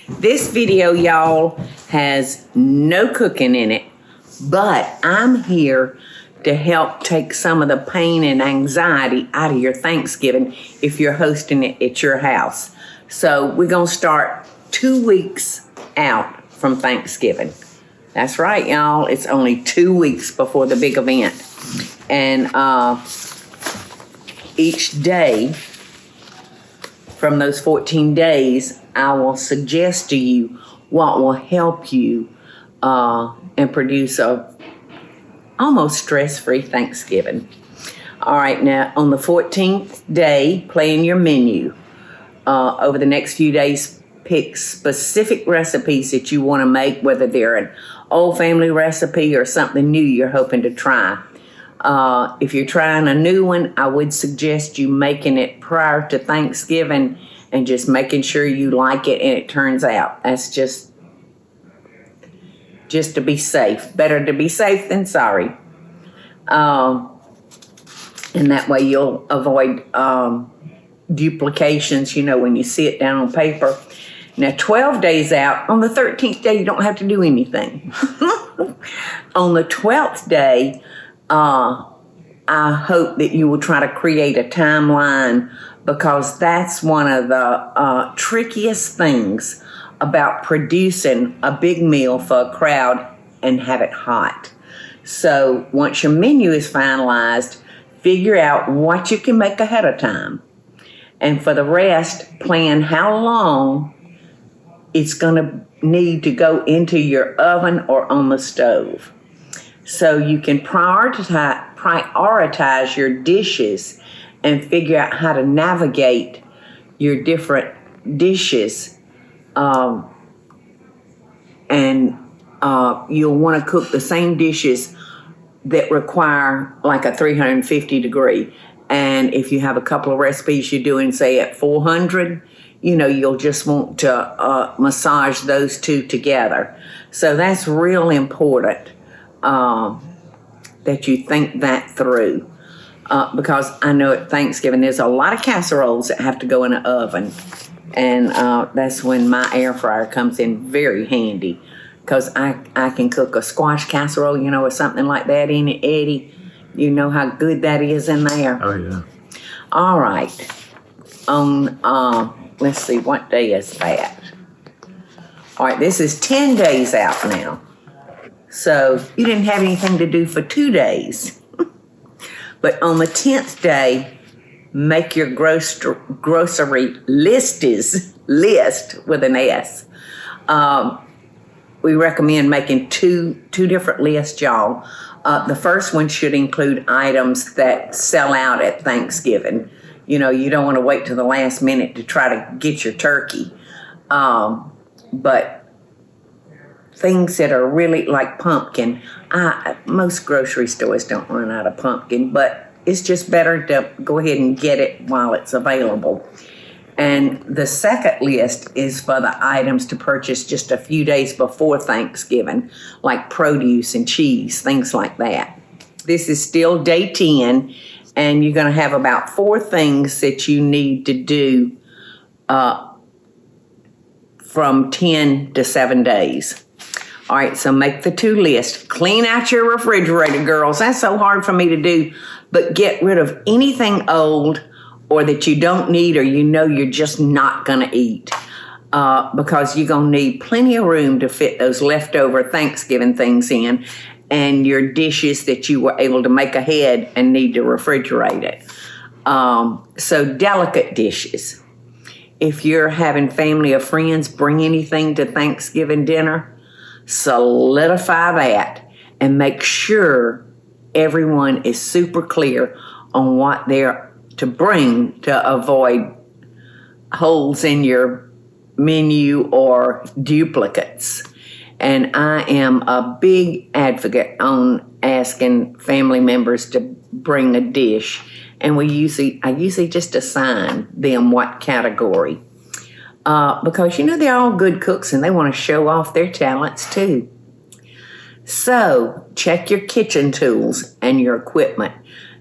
This video, y'all, has no cooking in it, but I'm here to help take some of the pain and anxiety out of your Thanksgiving if you're hosting it at your house. So we're going to start 2 weeks out from Thanksgiving. That's right, y'all. It's only 2 weeks before the big event. And each day from those 14 days, I will suggest to you what will help you and produce a almost stress-free Thanksgiving. All right, now on the 14th day, plan your menu. Over the next few days, pick specific recipes that you want to make, whether they're an old family recipe or something new you're hoping to try. If you're trying a new one, I would suggest you making it prior to Thanksgiving and just making sure you like it and it turns out. That's just to be safe. Better to be safe than sorry. And that way you'll avoid duplications, when you see it down on paper. Now, 12 days out, on the 13th day, you don't have to do anything. On the 12th day, I hope that you will try to create a timeline, because that's one of the trickiest things about producing a big meal for a crowd and have it hot. So once your menu is finalized, figure out what you can make ahead of time. And for the rest, plan how long it's going to need to go into your oven or on the stove. So you can prioritize your dishes and figure out how to navigate your different dishes. And you'll want to cook the same dishes that require like a 350 degree. And if you have a couple of recipes you're doing, say at 400, you'll just want to massage those two together. So that's real important that you think that through. Because I know at Thanksgiving there's a lot of casseroles that have to go in the oven. And that's when my air fryer comes in very handy, because I can cook a squash casserole, or something like that in it, Eddie. You know how good that is in there. Oh, yeah. All right. On, let's see, what day is that? All right, this is 10 days out now. So you didn't have anything to do for 2 days. But on the 10th day, make your grocery list with an S. We recommend making two different lists, y'all. The first one should include items that sell out at Thanksgiving. You don't want to wait till the last minute to try to get your turkey. But things that are really like pumpkin, most grocery stores don't run out of pumpkin, but it's just better to go ahead and get it while it's available. And the second list is for the items to purchase just a few days before Thanksgiving, like produce and cheese, things like that. This is still day 10, and you're going to have about 4 things that you need to do from 10 to 7 days. All right, so make the 2 lists. Clean out your refrigerator, girls. That's so hard for me to do, but get rid of anything old or that you don't need or you're just not going to eat, because you're going to need plenty of room to fit those leftover Thanksgiving things in, and your dishes that you were able to make ahead and need to refrigerate it. So delicate dishes. If you're having family or friends bring anything to Thanksgiving dinner, solidify that and make sure everyone is super clear on what they're to bring to avoid holes in your menu or duplicates. And I am a big advocate on asking family members to bring a dish, and I usually just assign them what category, because they're all good cooks and they want to show off their talents too. So check your kitchen tools and your equipment.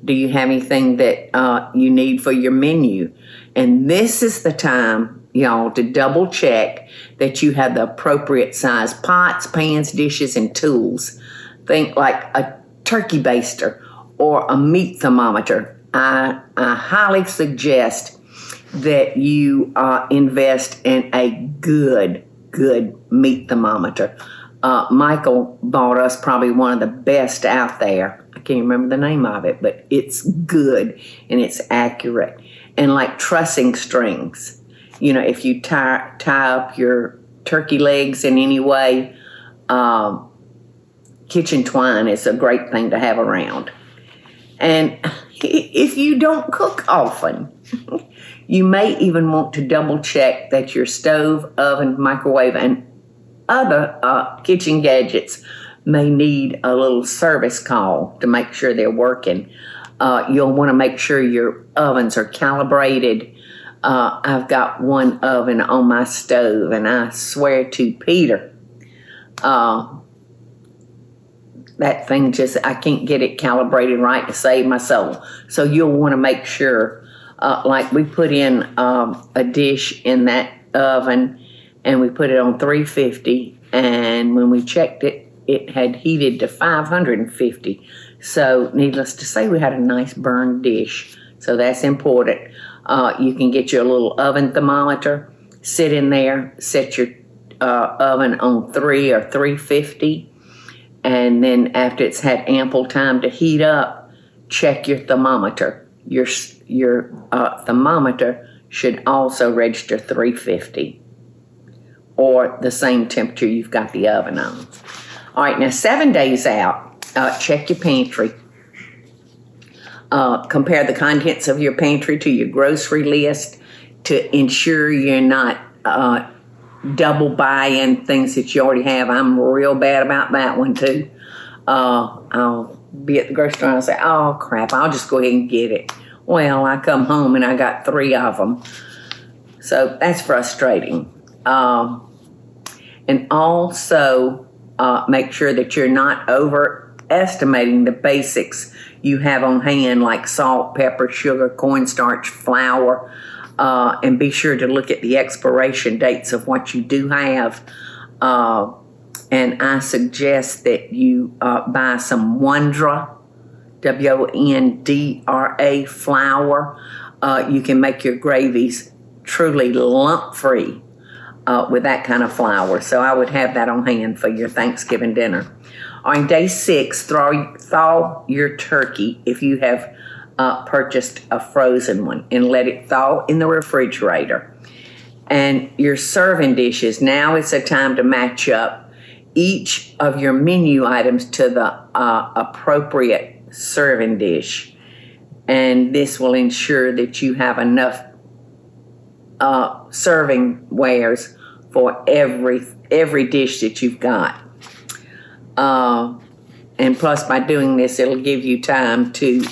Do you have anything that you need for your menu? And this is the time y'all to double check that you have the appropriate size pots, pans, dishes, and tools. Think like a turkey baster or a meat thermometer. I highly suggest that you invest in a good meat thermometer. Michael bought us probably one of the best out there. I can't remember the name of it, but it's good and it's accurate. And like trussing strings, if you tie up your turkey legs in any way, kitchen twine is a great thing to have around. And if you don't cook often, you may even want to double check that your stove, oven, microwave, and other kitchen gadgets may need a little service call to make sure they're working. You'll want to make sure your ovens are calibrated. I've got one oven on my stove, and I swear to Peter, that thing I can't get it calibrated right to save my soul. So you'll want to make sure, like we put in a dish in that oven and we put it on 350, and when we checked it, it had heated to 550. So needless to say, we had a nice burned dish. So that's important. You can get your little oven thermometer, sit in there, set your oven on 3 or 350. And then after it's had ample time to heat up, check your thermometer. Your thermometer should also register 350 or the same temperature you've got the oven on. All right, now 7 days out, check your pantry. Compare the contents of your pantry to your grocery list to ensure you're not double buying things that you already have. I'm real bad about that one too. I'll be at the grocery store and I'll say, oh crap, I'll just go ahead and get it. Well, I come home and I got 3 of them. So that's frustrating. And also make sure that you're not overestimating the basics you have on hand, like salt, pepper, sugar, cornstarch, flour. And be sure to look at the expiration dates of what you do have. And I suggest that you buy some Wondra, Wondra flour. You can make your gravies truly lump-free with that kind of flour. So I would have that on hand for your Thanksgiving dinner. On day 6, thaw your turkey if you have purchased a frozen one, and let it thaw in the refrigerator. And your serving dishes, now is the time to match up each of your menu items to the appropriate serving dish. And this will ensure that you have enough serving wares for every dish that you've got. And plus, by doing this, it'll give you time to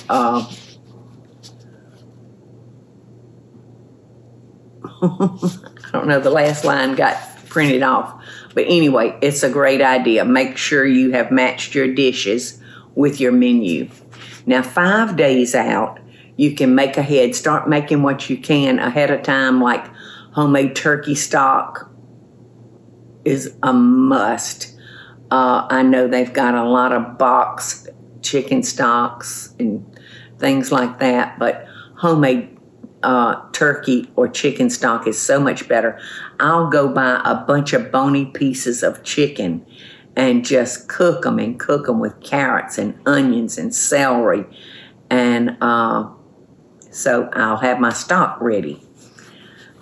I don't know, the last line got printed off. But anyway, it's a great idea. Make sure you have matched your dishes with your menu. Now, 5 days out, you can make ahead. Start making what you can ahead of time, like homemade turkey stock is a must. I know they've got a lot of boxed chicken stocks and things like that, but homemade turkey or chicken stock is so much better. I'll go buy a bunch of bony pieces of chicken and just cook them with carrots and onions and celery. And so I'll have my stock ready.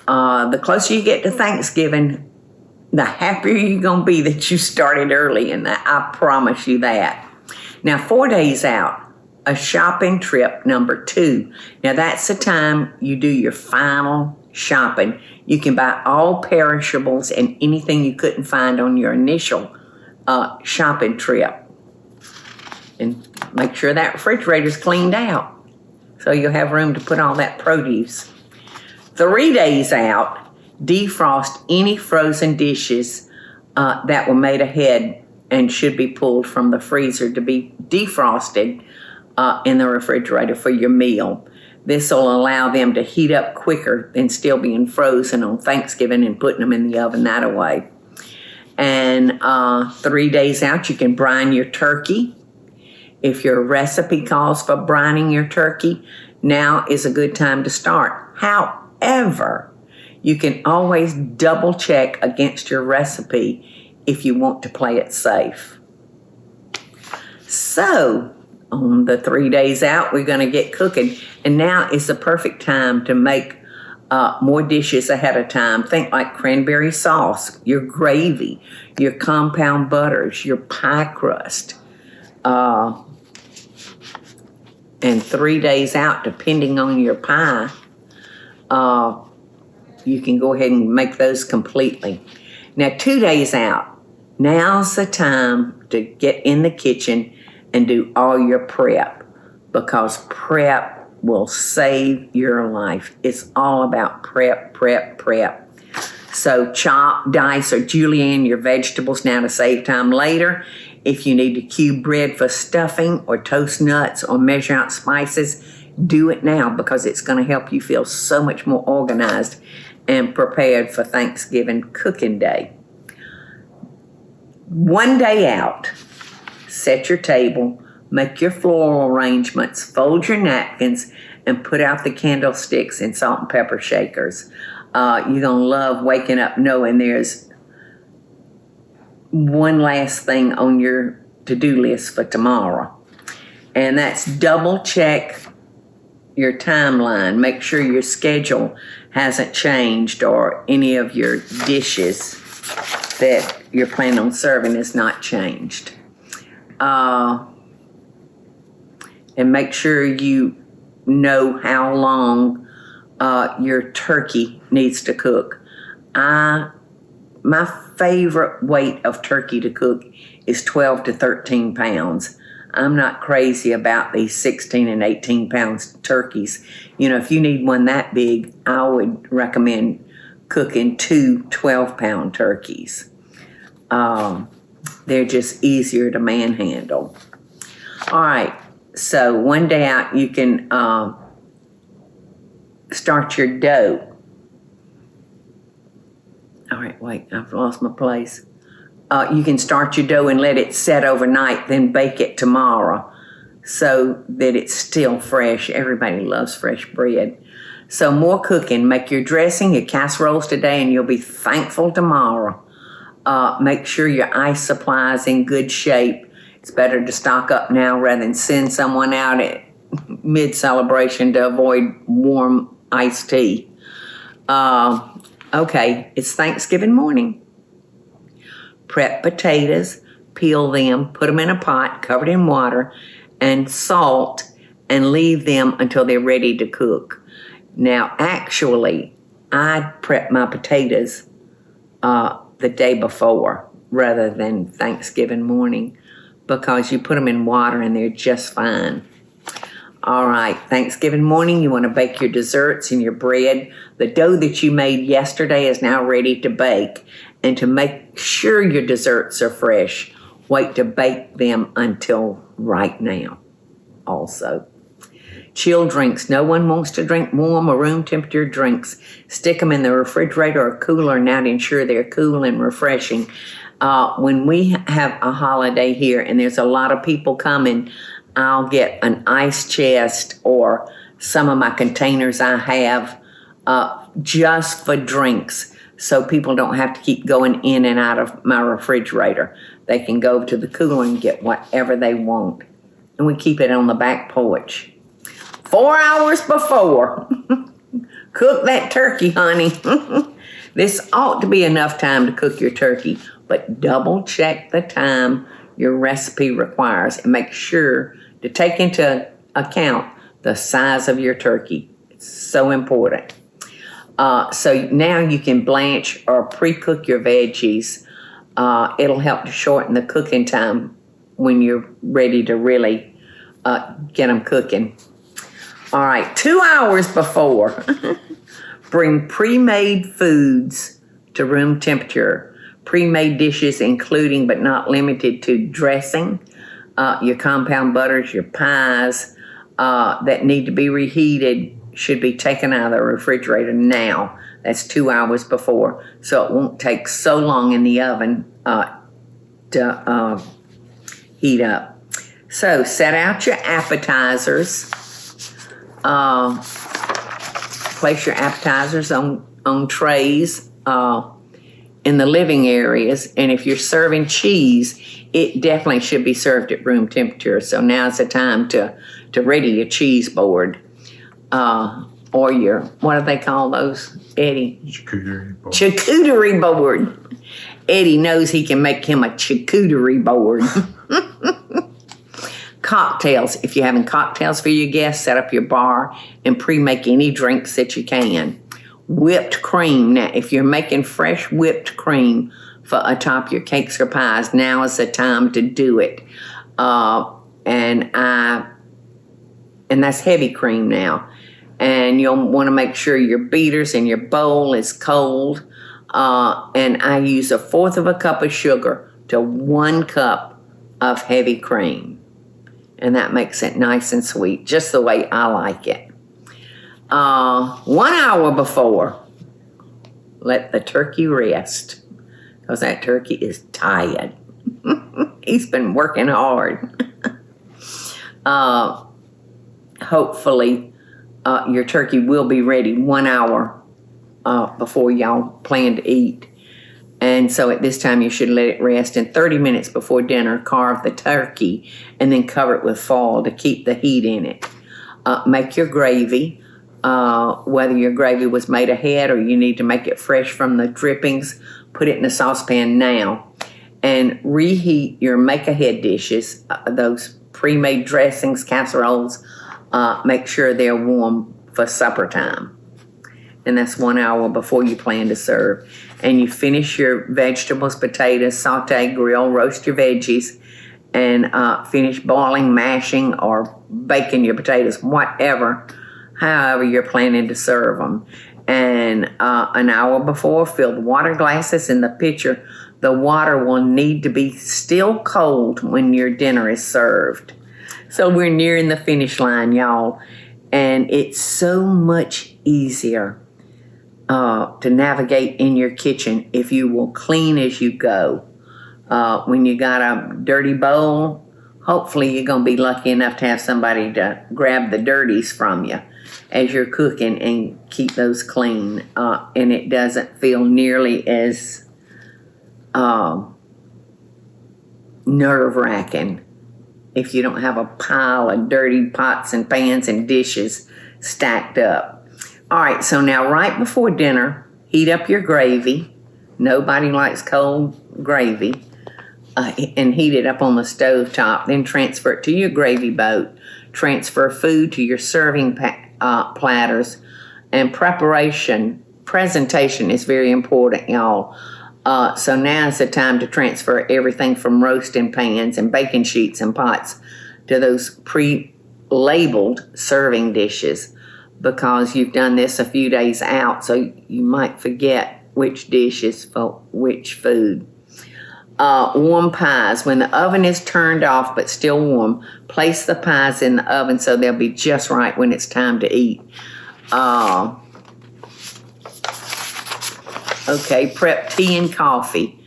The closer you get to Thanksgiving, the happier you're going to be that you started early, and I promise you that. Now, 4 days out, a shopping trip number 2. Now, that's the time you do your final shopping. You can buy all perishables and anything you couldn't find on your initial shopping trip. And make sure that refrigerator's cleaned out so you'll have room to put all that produce. 3 days out, defrost any frozen dishes that were made ahead and should be pulled from the freezer to be defrosted in the refrigerator for your meal. This will allow them to heat up quicker than still being frozen on Thanksgiving and putting them in the oven that way. And 3 days out, you can brine your turkey. If your recipe calls for brining your turkey, now is a good time to start. However, you can always double check against your recipe if you want to play it safe. So, on the 3 days out, we're going to get cooking. And now is the perfect time to make more dishes ahead of time. Think like cranberry sauce, your gravy, your compound butters, your pie crust. And 3 days out, depending on your pie, you can go ahead and make those completely. Now, 2 days out, now's the time to get in the kitchen and do all your prep, because prep will save your life. It's all about prep, prep, prep. So chop, dice, or julienne your vegetables now to save time later. If you need to cube bread for stuffing or toast nuts or measure out spices, do it now, because it's going to help you feel so much more organized and prepared for Thanksgiving cooking day. 1 day out, set your table, make your floral arrangements, fold your napkins, and put out the candlesticks and salt and pepper shakers. You're going to love waking up knowing there's one last thing on your to-do list for tomorrow. And that's double check your timeline. Make sure your schedule hasn't changed or any of your dishes that you're planning on serving is not changed. And make sure you know how long your turkey needs to cook. My favorite weight of turkey to cook is 12 to 13 pounds. I'm not crazy about these 16 and 18 pounds turkeys. You know, if you need one that big, I would recommend cooking 2 12-pound turkeys. They're just easier to manhandle. All right, so 1 day out, you can start your dough. All right, wait, I've lost my place. You can start your dough and let it set overnight, then bake it tomorrow so that it's still fresh. Everybody loves fresh bread. So more cooking. Make your dressing, your casseroles today, and you'll be thankful tomorrow. Make sure your ice supply is in good shape. It's better to stock up now rather than send someone out at mid-celebration to avoid warm iced tea. Okay, it's Thanksgiving morning. Prep potatoes, peel them, put them in a pot covered in water and salt, and leave them until they're ready to cook. Now, actually, I prep my potatoes the day before rather than Thanksgiving morning, because you put them in water and they're just fine. All right, Thanksgiving morning, you want to bake your desserts and your bread. The dough that you made yesterday is now ready to bake. And to make sure your desserts are fresh, wait to bake them until right now also. Chilled drinks. No one wants to drink warm or room temperature drinks. Stick them in the refrigerator or cooler now to ensure they're cool and refreshing. When we have a holiday here and there's a lot of people coming, I'll get an ice chest or some of my containers I have just for drinks, so people don't have to keep going in and out of my refrigerator. They can go to the cooler and get whatever they want. And we keep it on the back porch. 4 hours before, cook that turkey, honey. This ought to be enough time to cook your turkey, but double check the time your recipe requires and make sure to take into account the size of your turkey. It's so important. So now you can blanch or pre-cook your veggies. It'll help to shorten the cooking time when you're ready to really get them cooking. All right, 2 hours before, bring pre-made foods to room temperature. Pre-made dishes including but not limited to dressing, your compound butters, your pies that need to be reheated should be taken out of the refrigerator now. That's 2 hours before, so it won't take so long in the oven to heat up. So set out your appetizers. Place your appetizers on trays in the living areas. And if you're serving cheese, it definitely should be served at room temperature. So now's the time to ready your cheese board. Or your, what do they call those, Eddie? Charcuterie board. Charcuterie board. Eddie knows he can make him a charcuterie board. Cocktails. If you're having cocktails for your guests, set up your bar and pre-make any drinks that you can. Whipped cream. Now, if you're making fresh whipped cream for atop your cakes or pies, now is the time to do it. And that's heavy cream now. And you'll want to make sure your beaters in your bowl is cold. And I use 1/4 cup of sugar to 1 cup of heavy cream. And that makes it nice and sweet, just the way I like it. 1 hour before, let the turkey rest, because that turkey is tired. He's been working hard. Hopefully, your turkey will be ready 1 hour before y'all plan to eat. And so at this time, you should let it rest. And 30 minutes before dinner, carve the turkey and then cover it with foil to keep the heat in it. Make your gravy, whether your gravy was made ahead or you need to make it fresh from the drippings, put it in a saucepan now. And reheat your make-ahead dishes, those pre-made dressings, casseroles. Make sure they're warm for supper time. And that's 1 hour before you plan to serve. And you finish your vegetables, potatoes, saute, grill, roast your veggies, and finish boiling, mashing, or baking your potatoes, whatever, however you're planning to serve them. And an hour before, fill the water glasses in the pitcher. The water will need to be still cold when your dinner is served. So we're nearing the finish line, y'all. And it's so much easier to navigate in your kitchen if you will clean as you go. When you got a dirty bowl, hopefully you're going to be lucky enough to have somebody to grab the dirties from you as you're cooking and keep those clean. And it doesn't feel nearly as nerve-wracking if you don't have a pile of dirty pots and pans and dishes stacked up. All right, so now right before dinner, heat up your gravy. Nobody likes cold gravy. And heat it up on the stove top. Then transfer it to your gravy boat. Transfer food to your serving platters. And presentation is very important, y'all. So now is the time to transfer everything from roasting pans and baking sheets and pots to those pre-labeled serving dishes, because you've done this a few days out, so you might forget which dish is for which food. Warm pies. When the oven is turned off but still warm, place the pies in the oven so they'll be just right when it's time to eat. Okay, prep tea and coffee.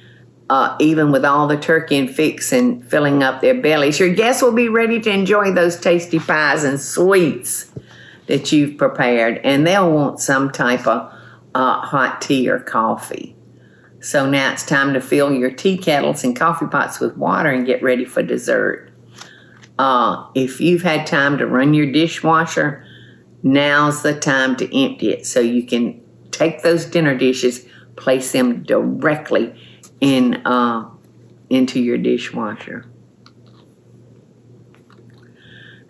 Even with all the turkey and fixing filling up their bellies, your guests will be ready to enjoy those tasty pies and sweets that you've prepared, and they'll want some type of hot tea or coffee. So now it's time to fill your tea kettles and coffee pots with water and get ready for dessert. If you've had time to run your dishwasher, now's the time to empty it so you can take those dinner dishes, place them directly into your dishwasher.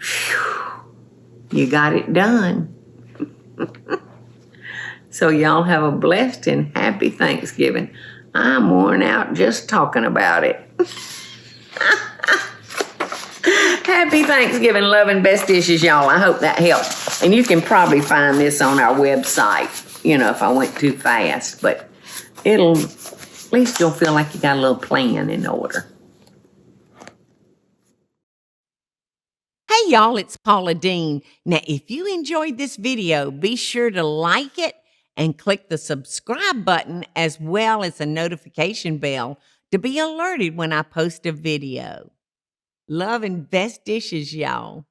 Whew. You got it done. So y'all have a blessed and happy Thanksgiving. I'm worn out just talking about it. Happy Thanksgiving, love and best dishes, y'all. I hope that helped. And you can probably find this on our website, if I went too fast. But at least you'll feel like you got a little plan in order. Hey, y'all, it's Paula Deen. Now, if you enjoyed this video, be sure to like it and click the subscribe button as well as the notification bell to be alerted when I post a video. Love and best dishes, y'all.